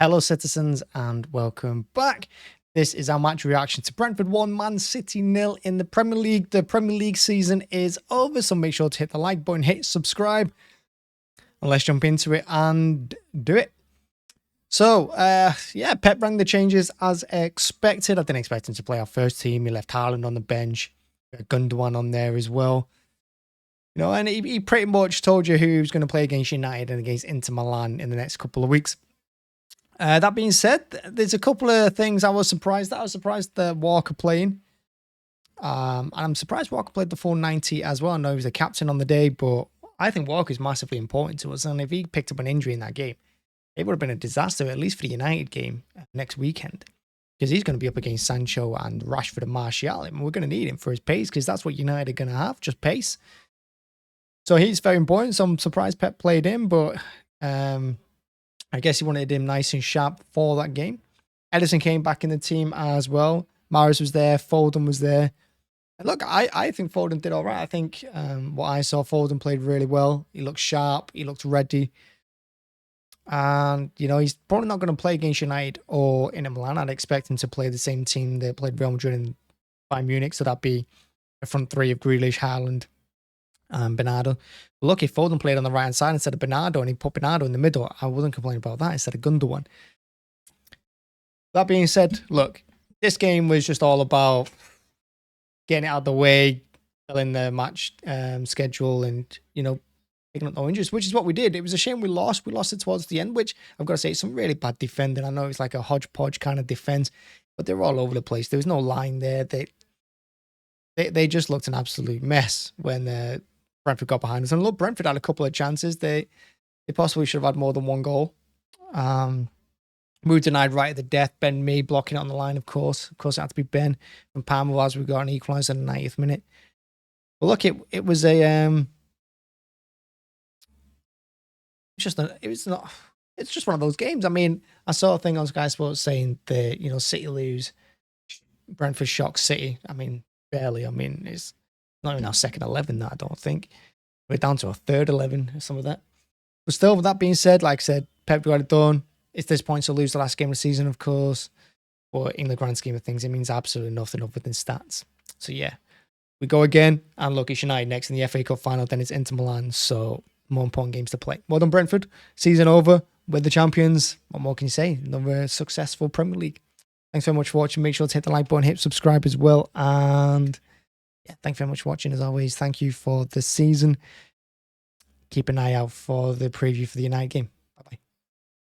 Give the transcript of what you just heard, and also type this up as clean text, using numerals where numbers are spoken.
Hello, citizens, and welcome back. This is our match reaction to Brentford 1, Man City 0 in the Premier League. The Premier League season is over, so make sure to hit the like button, hit subscribe, and let's jump into it and do it. So, yeah, Pep rang the changes as expected. I didn't expect him to play our first team. He left Haaland on the bench, Gundogan on there as well. You know, and he pretty much told you who he was going to play against United and against Inter Milan in the next couple of weeks. That being said, there's a couple of things I was surprised at. I was surprised that Walker playing. And I'm surprised Walker played the full 90 as well. I know he was the captain on the day, but I think Walker is massively important to us. And if he picked up an injury in that game, it would have been a disaster, at least for the United game next weekend. Because he's going to be up against Sancho and Rashford and Martial. And we're going to need him for his pace, because that's what United are going to have, just pace. So he's very important. So I'm surprised Pep played him, but I guess he wanted him nice and sharp for that game. Edison came back in the team as well. Mahrez was there. Foden was there. And look, I think Foden did all right. I think what I saw, Foden played really well. He looked sharp. He looked ready. And, you know, he's probably not going to play against United or Inter Milan. I'd expect him to play the same team that played Real Madrid and Bayern Munich. So that'd be a front three of Grealish, Haaland, and Bernardo. But look, if Foden played on the right hand side instead of Bernardo and he put Bernardo in the middle, I wouldn't complain about that instead of Gundogan. That being said, look, this game was just all about getting it out of the way, filling the match schedule, and, you know, picking up no injuries, which is what we did. It was a shame we lost. We lost it towards the end, which I've got to say, it's some really bad defending. I know it's like a hodgepodge kind of defense, but they were all over the place. There was no line there. They just looked an absolute mess when Brentford got behind us. And look, Brentford had a couple of chances. They possibly should have had more than one goal. We were denied right at the death. Ben Mee blocking it on the line, of course. Of course, it had to be Ben from Palmer as we got an equaliser in the 90th minute. But look, it was a it's just one of those games. I mean, I saw a thing on Sky Sports saying that, you know, City lose, Brentford shock City. I mean, barely. I mean, it's not even our second 11, that I don't think. We're down to our third 11, some of that. But still, with that being said, like I said, Pep got it done. It's this point to lose the last game of the season, of course. But in the grand scheme of things, it means absolutely nothing other than stats. So yeah, we go again. And look, it's United next in the FA Cup final. Then it's Inter Milan. So more important games to play. Well done, Brentford. Season over. We're the champions. What more can you say? Another successful Premier League. Thanks very much for watching. Make sure to hit the like button, hit subscribe as well. And yeah, thanks very much for watching as always. Thank you for the season. Keep an eye out for the preview for the United game.